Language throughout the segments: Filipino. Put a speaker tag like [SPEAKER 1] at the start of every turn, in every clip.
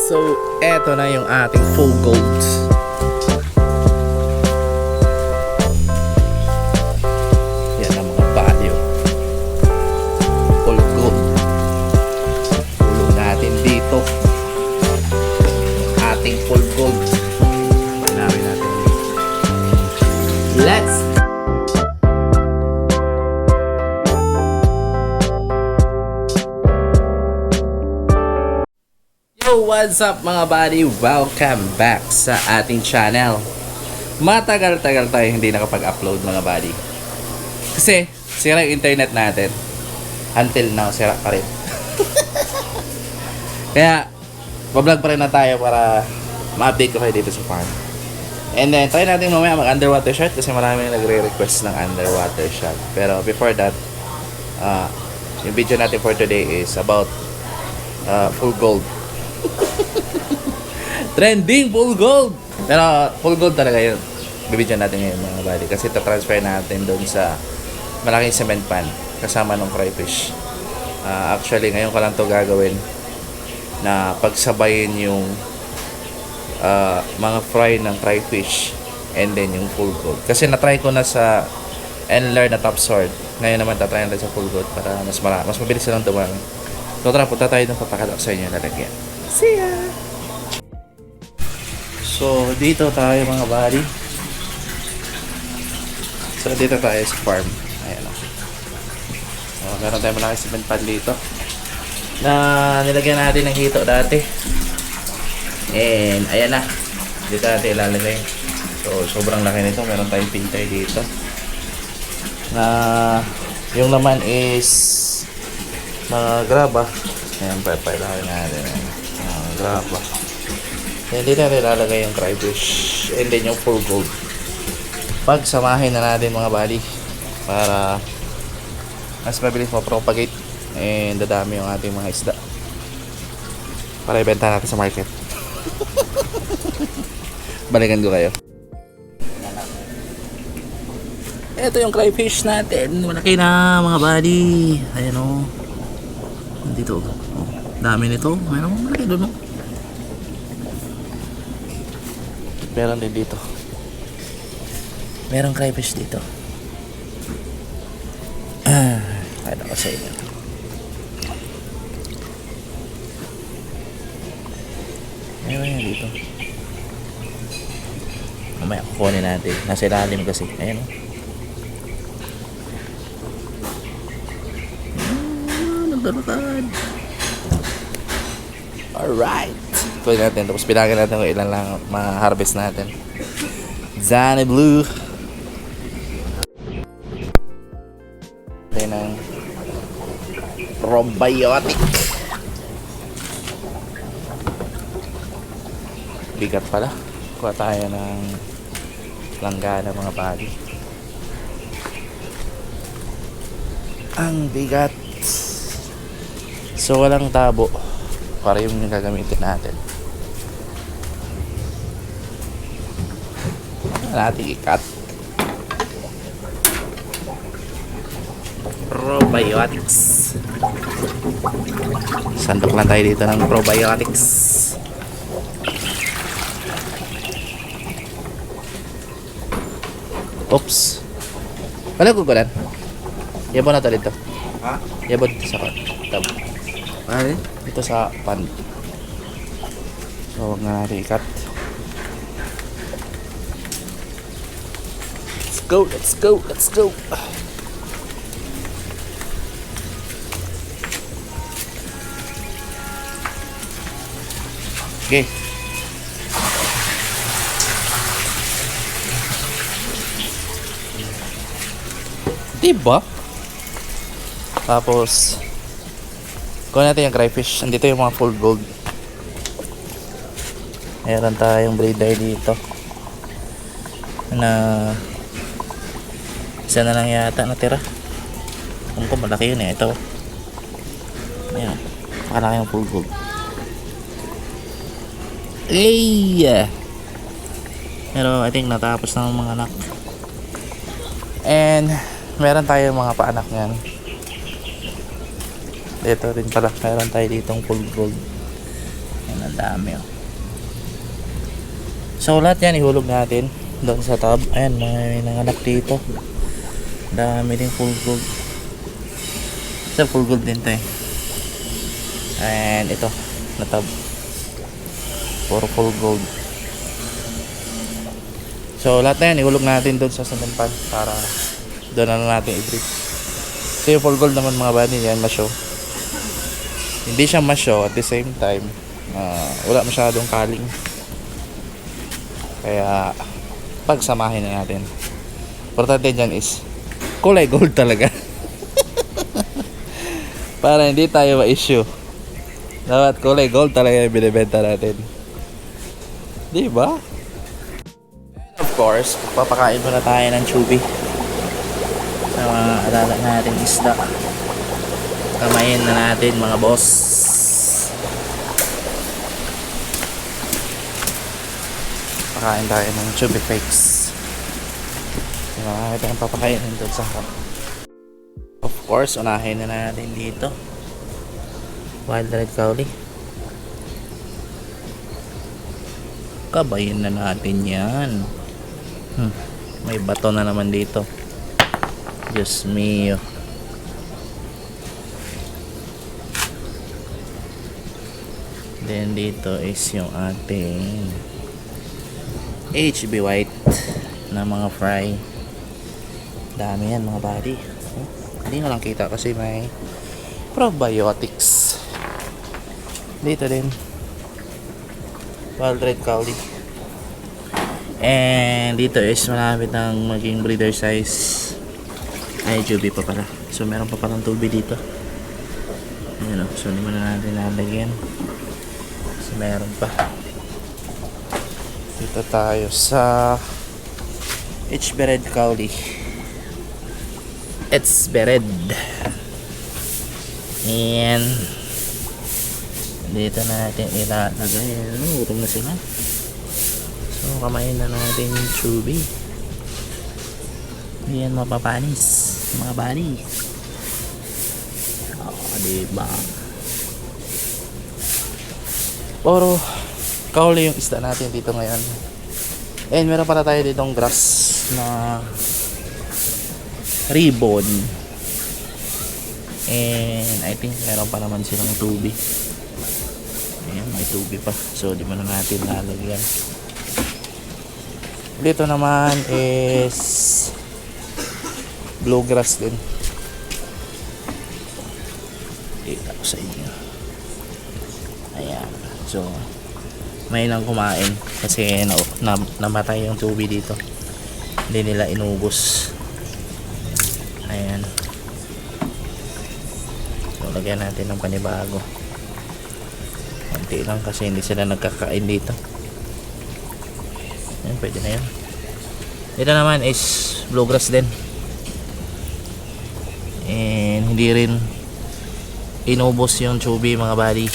[SPEAKER 1] So, eto na yung ating full gold. Yan ang mga value. Full gold. Tulong natin dito. Ating full gold. Hanapin natin. Let's what's up mga buddy? Welcome back sa ating channel. Matagal-tagal tayo hindi nakapag-upload mga buddy. Kasi sira yung internet natin. Until now, sira pa rin. Kaya, pa-vlog pa rin na tayo para ma-update ko kayo dito sa farm. And then, try natin mamaya mag-underwater shot kasi maraming nagre-request ng underwater shot. Pero before that, yung video natin for today is about full gold. Trending full gold. Pero full gold talaga yun. Bibidyan natin ngayon mga buddy. Kasi transfer natin doon sa malaking cement pan kasama ng fry fish. Actually ngayon ko lang to gagawin na pagsabayin yung mga fry ng fry fish and then yung full gold. Kasi natry ko na sa Enler na top sword. Ngayon naman tatry natin sa full gold para mas mabilis silang dumami. So tara, punta tayo ng papakalak sa inyo lalagyan. See ya! So, dito tayo mga buddy. So, dito tayo sa farm. Ayan o. So, meron tayo malaking cement pad dito na nilagyan natin ng hito dati. And, ayan na. Dito natin ilalagay. So, sobrang laki nito. Meron tayong filter dito na yung naman is mga graba. Ayan, pailahin natin. Graba. And dito natin ilalagay yung fry fish and then yung full gold. Pagsamahin na natin mga buddy para mas mabilis ma-propagate and dadami yung ating mga isda para ibenta natin sa market. Balikan ko kayo. Ito yung fry fish natin. Malaki na mga buddy. Ayan o. Dito. Oh, dami nito. Ayan o. Malaki doon o. Meron din dito. Merong crayfish dito. Kaya ako sa inyo. Meron yan dito. Mamaya kukunin natin. Nasa ilalim kasi. Ayan o. Nagdarutad. Alright. Tuloy natin. Tapos pinagin natin kung ilan lang ma-harvest natin. Zany Blue. Tayo ng probiotic. Bigat pala. Kuha tayo ng langgana mga buddy. Ang bigat. So walang tabo. Para yung gagamitin natin. Natin i-cut. Probiotics. Sandok lang tayo dito ng probiotics. Oops. Wala ko gulan. Yabon na to dito. Ha? Yabon dito sa tab. Ano? Ito sa pan. So, huwag na natin i-cut. Let's go. Okay. Diba? Tapos kuha natin yung crayfish. Andito yung mga full gold. Meron tayong breeder dito na isa na lang yata natira. Kung malaki yun eh. Ito. Ayan. Malaki yung full gold. Pero I think natapos na ang mga anak. And meron tayo mga paanak nyan. Dito rin pala. Meron tayo ditong full gold. Ayan na. Ang dami oh. So lahat yan ihulog natin doon sa tub. Ayan, may nanganak dito. Dami din full gold. Sa full gold din to eh. And ito na tub. Puro full gold. So lahat na yan ihulog natin doon sa cement pan para doon na natin i-breed. So yung full gold naman mga buddy, yan ma-show. Hindi siya ma-show at the same time wala masyadong kaling. Kaya pagsamahin na natin. Importante dyan is kulay gold talaga. Para hindi tayo ma-issue. Dapat kulay gold talaga yung binibenta natin. Diba? Of course, papakain muna tayo ng chubby sa mga alaga natin isda. Kamayin na natin mga boss. Pakain tayo ng chubby flakes. Ito ang papakainin doon sa harap. Of course, unahin na natin dito wild red cowlie. Kabayin na natin yan. May bato na naman dito. Diyos mio. Then dito is yung ating HB white na mga fry. Dami yan mga buddy. Hindi na lang kita kasi may probiotics. Dito din wild red cowlie. And dito is malapit ng maging breeder size. Ay, jubi pa pala. So meron pa palang tubi dito. Ayan o. So hindi mo na natin lalagyan. So meron pa. Dito tayo sa HB red cowlie. It's bered. And dito natin ilalagay. Utom na sila. So kamayin na natin yung chubby. Yan mapapanis mga buddy. Diba? Puro kauli yung isda natin dito ngayon. And meron pala tayo ditong grass na ribbon. And I think meron pa naman silang tubi. Ayan, may tubi pa. So di man na natin lalagyan. Dito naman is bluegrass din. Dito ako sa inyo. Ayan. So may nang kumain kasi namatay yung tubi dito. Hindi nila inubos. Ayan. So lagyan natin ng panibago. Konti lang kasi hindi sila nagkakain dito. Ayan, pwede na yun. Dito naman is bluegrass din. And hindi rin inubos yung chubby mga buddy.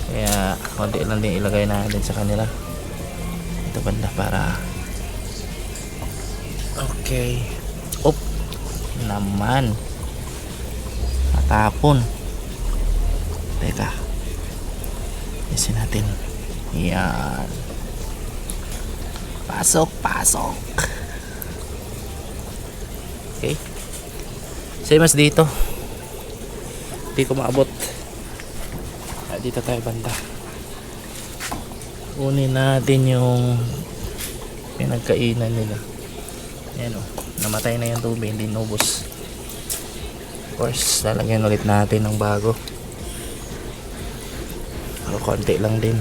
[SPEAKER 1] Kaya konti lang din ilagay natin sa kanila. Ito banda para okay. Op naman matapon. Teka, isin natin. Yan. Pasok. Okay. Same as dito. Hindi ko maabot. Dito tayo banda. Kunin natin yung pinagkainan nila. Ayan o. Namatay na yung tubig. Hindi nubos. Of course, lalagyan ulit natin ng bago. Pero konti lang din.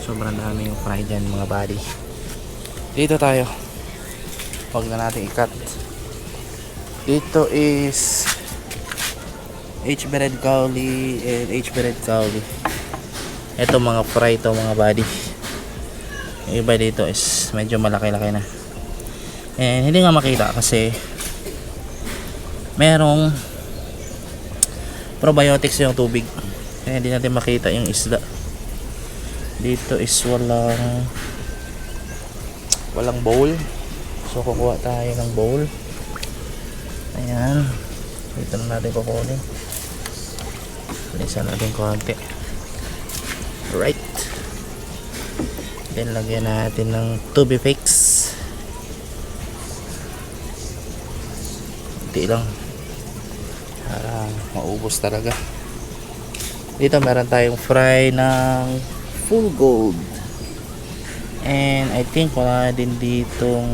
[SPEAKER 1] Sobrang dami yung fry dyan mga buddy. Dito tayo. Huwag na natin i-cut. Dito is HB red cowlie and HB red cowlie. Ito mga fry to mga buddy. Yung iba dito is medyo malaki-laki na. And hindi nga makita kasi merong probiotics yung tubig. Kaya hindi natin makita yung isda. Dito is walang bowl. So kukuha tayo ng bowl. Ayan. Dito na natin kukunin. Linisan natin konti. Right. Then lagyan natin ng Tubi Fix. Kunti lang para maubos talaga. Dito meron tayong fry ng full gold, and I think wala din ditong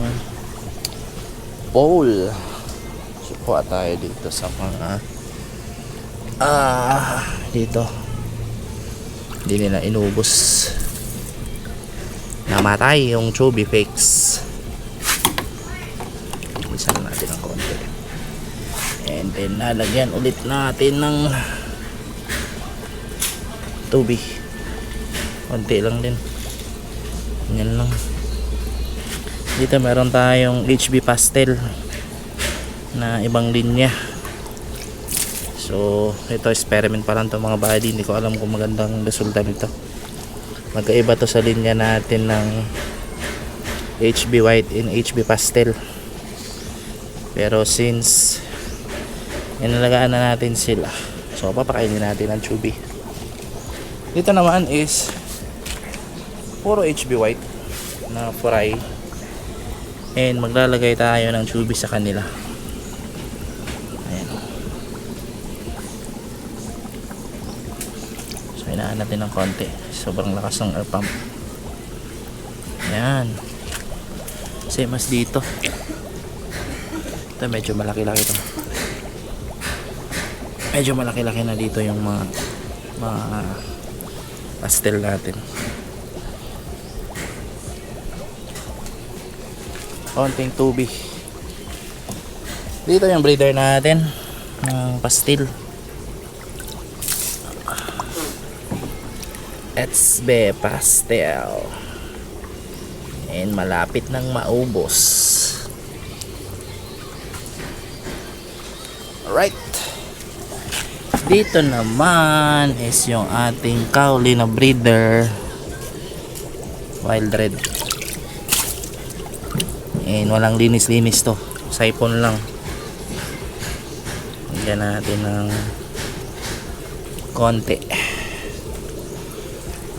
[SPEAKER 1] bowl. Sukuha tayo dito sa mga dito hindi nila inubos, namatay yung Tubi Fix. Isa natin ng konti, and then nalagyan ulit natin ng Tubi, konti lang din. Yan lang. Dito meron tayong HB Pastel na ibang linya. So ito experiment pa lang to mga buddy, hindi ko alam kung magandang resulta nito. Magkaiba to sa linya natin ng HB White and HB Pastel, pero since inalagaan na natin sila, so papakainin natin ang Tubi. Dito naman is puro HB White na fry, and maglalagay tayo ng Tubi sa kanila. Ayan. So inaan natin ng konti, sobrang lakas ng air pump. Ayan. Same as dito. Ito medyo malaki-laki ito. Medyo malaki-laki na dito yung mga pastel natin. Konting Tubi. Dito yung breeder natin ng pastel. HB Pastel, and malapit nang maubos. Alright. Dito naman is yung ating kauli na breeder, Wild Red, and walang linis-linis to, siphon lang. Lagyan natin ng konti.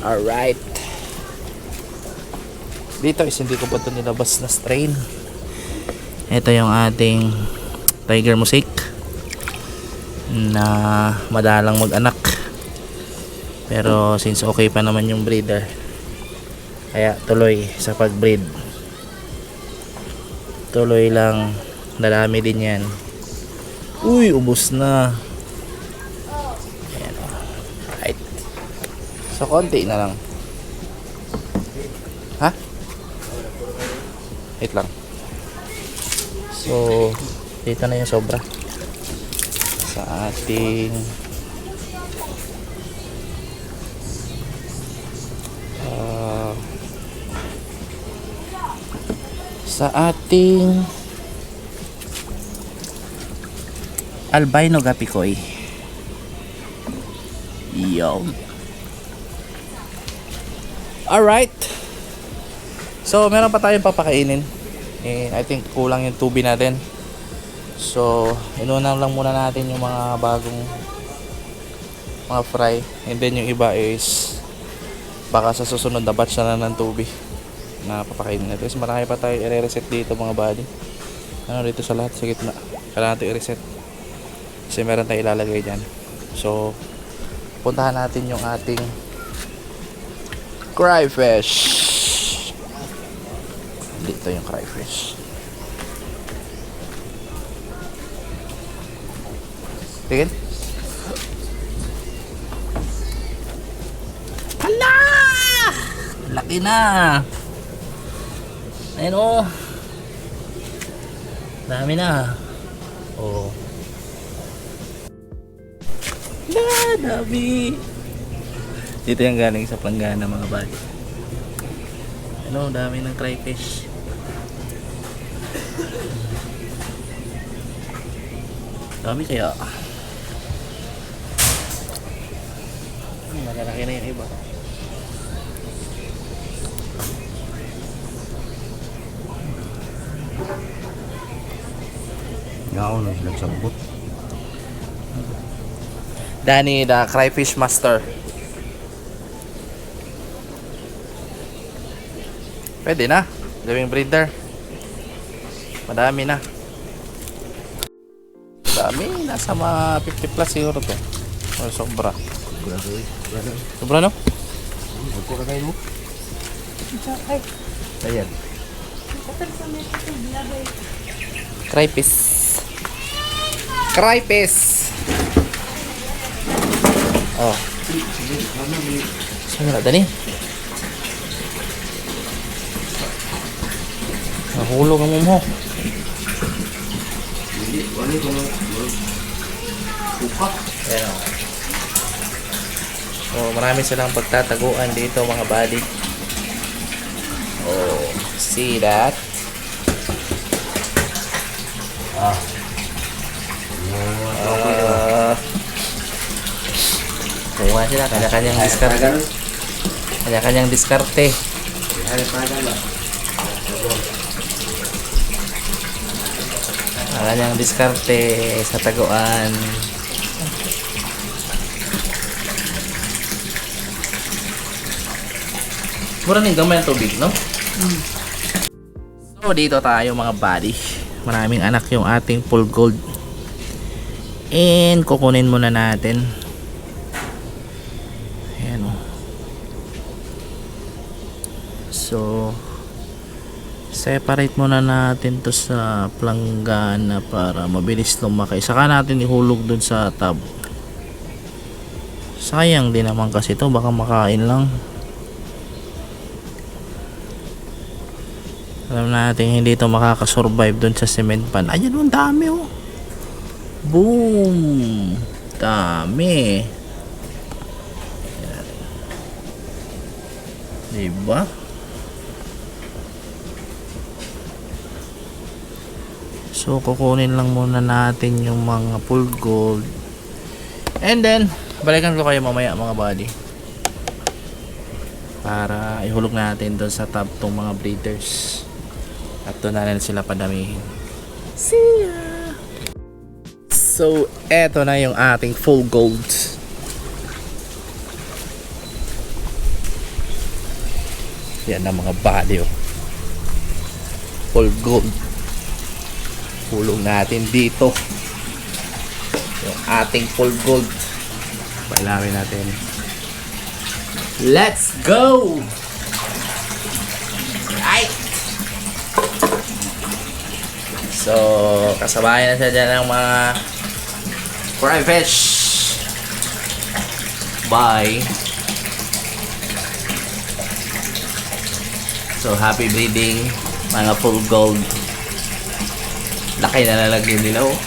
[SPEAKER 1] Alright. Dito is hindi ko pa ito nilabas na strain. Ito yung ating Tiger Mosaic na madalang mag-anak, pero since okay pa naman yung breeder, kaya tuloy sa pag-breed. Tuloy lang, dadami din yan. Uy, ubos na. Ayan. Right. So konti na lang. Ha? Wait lang. So dito na yung sobra sa ating albino gapikoy. Yum. Alright. So meron pa tayong papakainin, and I think kulang yung Tubi natin. So inunan lang muna natin yung mga bagong mga fry, and then yung iba is baka sa susunod na batch na ng Tubi na papakainin natin. So marami pa tayo i-reset dito mga buddy. Ano dito sa lahat sa gitna, kailangan natin i-reset kasi meron tayo ilalagay dyan. So puntahan natin yung ating cryfish. Dito yung cryfish. Tingin. Hala! Laki na. Ayun o. Dami na. Oh. Dami. Dito yung galing sa planggana mga buddy. Ano, dami ng cryfish. Dami kaya. Malalaki na yung iba. Yaw na sila sabot. Danny, the crayfish master. Pwede na. Gawing breeder. Madami na. Madami. Nasa mga 50 plus siguro to. O, sobra. Sobra no?
[SPEAKER 2] Ako ka kayo mo? Ayan.
[SPEAKER 1] Crayfish. Crayfish. Oh. Saan na Dani? Nahulog ang mo.
[SPEAKER 2] Hindi, wala ko mo. Buka.
[SPEAKER 1] Ayan o. So, marami silang pagtataguan dito mga buddy. Oh, see that? Kaya sila, kanya-kanyang diskarte. Kanya-kanyang diskarte. Kanyang diskarte sa taguan. Mura ning gamay ang tubig, no? So, dito tayo mga buddy. Maraming anak yung ating full gold. And kukunin muna natin. Ayan o. So, separate muna natin to sa planggana para mabilis lumaki. Saka natin ihulog dun sa tub. Sayang din naman kasi to, baka makain lang. Alam natin hindi ito makakasurvive dun sa cement pan. Ayan o, ang dami o. Boom! Dami. Ayan. Diba? So kukunin lang muna natin yung mga full gold. And then balikan ko kayo mamaya mga buddy. Para ihulog natin doon sa tub tong mga breeders. At doon na sila padamihin. See ya! So, eto na yung ating full gold. Yan ang mga body oh. Full gold. Hulog natin dito. Yung ating full gold. Pailawin natin. Let's go! Right! So, kasabayan na siya dyan ng mga crayfish. Bye! So, happy breeding mga full gold. Laki na lalagyan nila oh.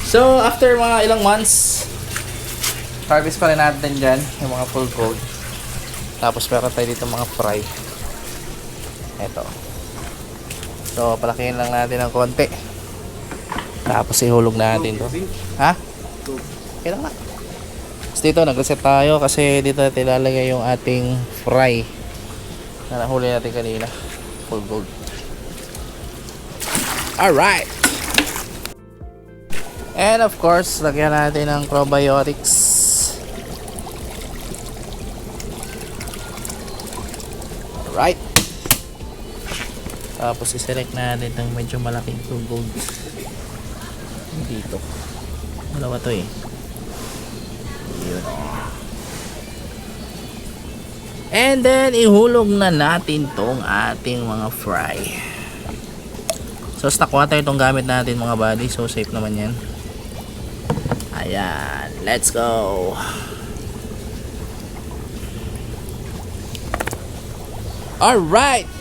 [SPEAKER 1] So, after mga ilang months, harvest pa rin natin dyan yung mga full gold. Tapos meron tayo dito mga fry. Eto. So, palakihin lang natin ng konti. Tapos ihulog natin to. Ha? Okay lang na. Tapos dito, nag-reset tayo kasi dito natin ilalagay yung ating fry na nahuli natin kanina. Full gold. Alright! And of course, lagyan natin ng probiotics. Alright. Tapos i-select natin itong medyo malaking full gold. Dito. Dalawa to eh. Yun. And then, ihulog na natin tong ating mga fry. So, stock water itong gamit natin mga buddy. So, safe naman yan. Ayan. Let's go. Alright.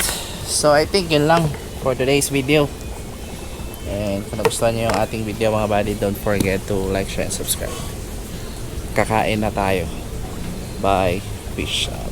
[SPEAKER 1] So, I think yun lang for today's video. And kung nagustuhan nyo yung ating video mga buddy, don't forget to like, share, and subscribe. Kakain na tayo. Bye. Peace out.